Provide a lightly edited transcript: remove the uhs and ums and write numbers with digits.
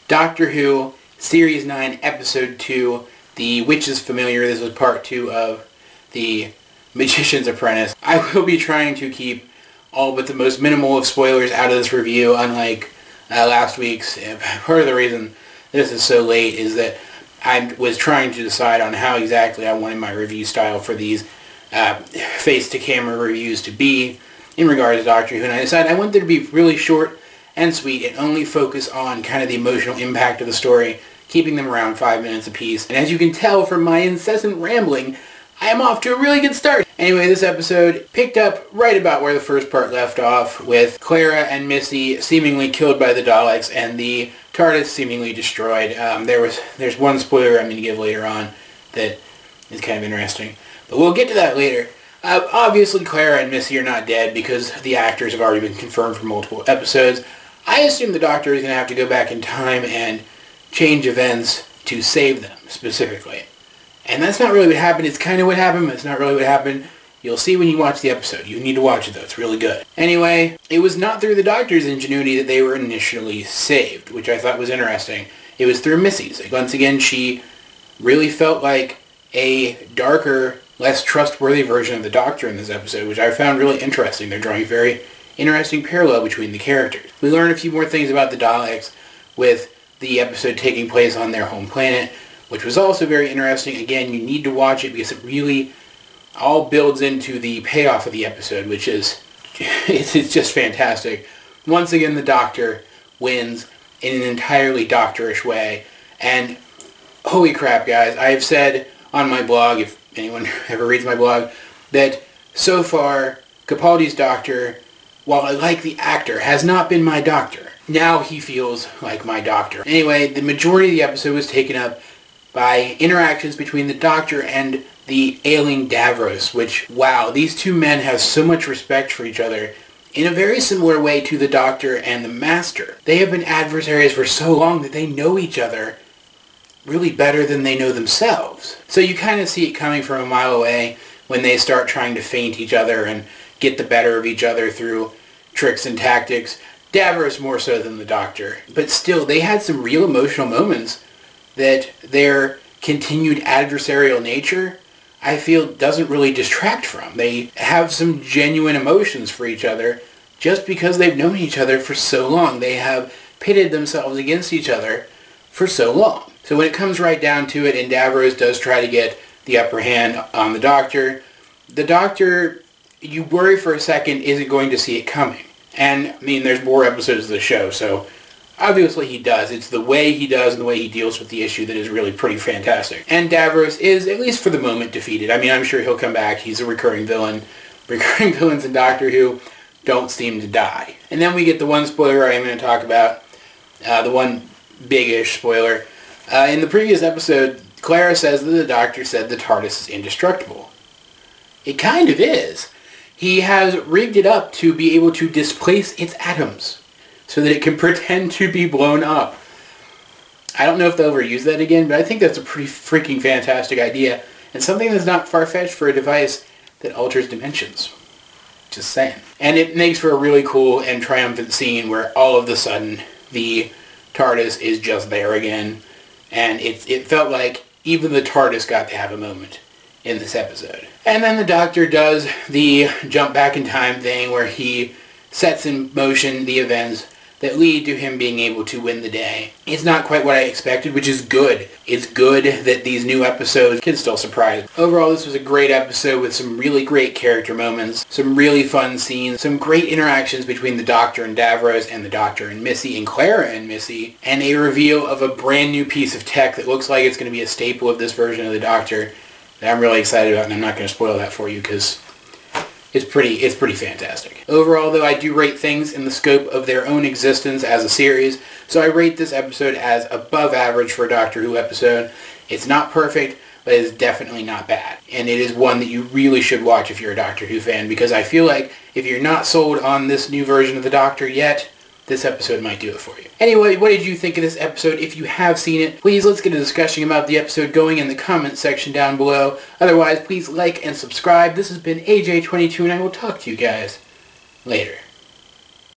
Doctor Who, Series 9, Episode 2, The Witch is Familiar. This was part 2 of The Magician's Apprentice. I will be trying to keep all but the most minimal of spoilers out of this review, unlike last week's. Part of the reason this is so late is that I was trying to decide on how exactly I wanted my review style for these face-to-camera reviews to be in regards to Doctor Who, and I decided I wanted them to be really short and sweet and only focus on kind of the emotional impact of the story, keeping them around 5 minutes apiece. And as you can tell from my incessant rambling, I am off to a really good start. Anyway, this episode picked up right about where the first part left off, with Clara and Missy seemingly killed by the Daleks and the TARDIS seemingly destroyed. There's one spoiler I'm going to give later on that is kind of interesting, but we'll get to that later. Obviously, Clara and Missy are not dead because the actors have already been confirmed for multiple episodes. I assume the Doctor is going to have to go back in time and change events to save them, specifically. And that's not really what happened. It's kind of what happened, but it's not really what happened. You'll see when you watch the episode. You need to watch it, though. It's really good. Anyway, it was not through the Doctor's ingenuity that they were initially saved, which I thought was interesting. It was through Missy's. Once again, she really felt like a darker, less trustworthy version of the Doctor in this episode, which I found really interesting. They're drawing a very interesting parallel between the characters. We learn a few more things about the Daleks with the episode taking place on their home planet, which was also very interesting. Again, you need to watch it because it really all builds into the payoff of the episode, which is it's just fantastic. Once again, the Doctor wins in an entirely Doctorish way. And holy crap, guys, I have said on my blog, if anyone ever reads my blog, that so far, Capaldi's Doctor, while I like the actor, has not been my Doctor. Now he feels like my Doctor. Anyway, the majority of the episode was taken up by interactions between the Doctor and the ailing Davros, which, wow, these two men have so much respect for each other in a very similar way to the Doctor and the Master. They have been adversaries for so long that they know each other really better than they know themselves. So you kind of see it coming from a mile away when they start trying to feint each other and get the better of each other through tricks and tactics. Davros more so than the Doctor. But still, they had some real emotional moments that their continued adversarial nature, I feel, doesn't really distract from. They have some genuine emotions for each other just because they've known each other for so long. They have pitted themselves against each other for so long. So when it comes right down to it, and Davros does try to get the upper hand on the Doctor, you worry for a second, isn't going to see it coming. And, I mean, there's more episodes of the show, so obviously he does. It's the way he does and the way he deals with the issue that is really pretty fantastic. And Davros is, at least for the moment, defeated. I mean, I'm sure he'll come back. He's a recurring villain. Recurring villains in Doctor Who don't seem to die. And then we get the one spoiler I am going to talk about, the one big-ish spoiler. In the previous episode, Clara says that the Doctor said the TARDIS is indestructible. It kind of is. He has rigged it up to be able to displace its atoms so that it can pretend to be blown up. I don't know if they'll ever use that again, but I think that's a pretty freaking fantastic idea, and something that's not far-fetched for a device that alters dimensions. Just saying. And it makes for a really cool and triumphant scene where all of a sudden the TARDIS is just there again, and it felt like even the TARDIS got to have a moment in this episode. And then the Doctor does the jump back in time thing where he sets in motion the events that lead to him being able to win the day. It's not quite what I expected, which is good. It's good that these new episodes can still surprise. Overall, this was a great episode with some really great character moments, some really fun scenes, some great interactions between the Doctor and Davros and the Doctor and Missy and Clara and Missy, and a reveal of a brand new piece of tech that looks like it's going to be a staple of this version of the Doctor that I'm really excited about, and I'm not going to spoil that for you because it's pretty fantastic. Overall, though, I do rate things in the scope of their own existence as a series, so I rate this episode as above average for a Doctor Who episode. It's not perfect, but it's definitely not bad. And it is one that you really should watch if you're a Doctor Who fan, because I feel like if you're not sold on this new version of the Doctor yet, this episode might do it for you. Anyway, what did you think of this episode? If you have seen it, please let's get a discussion about the episode going in the comments section down below. Otherwise, please like and subscribe. This has been AJ22, and I will talk to you guys later.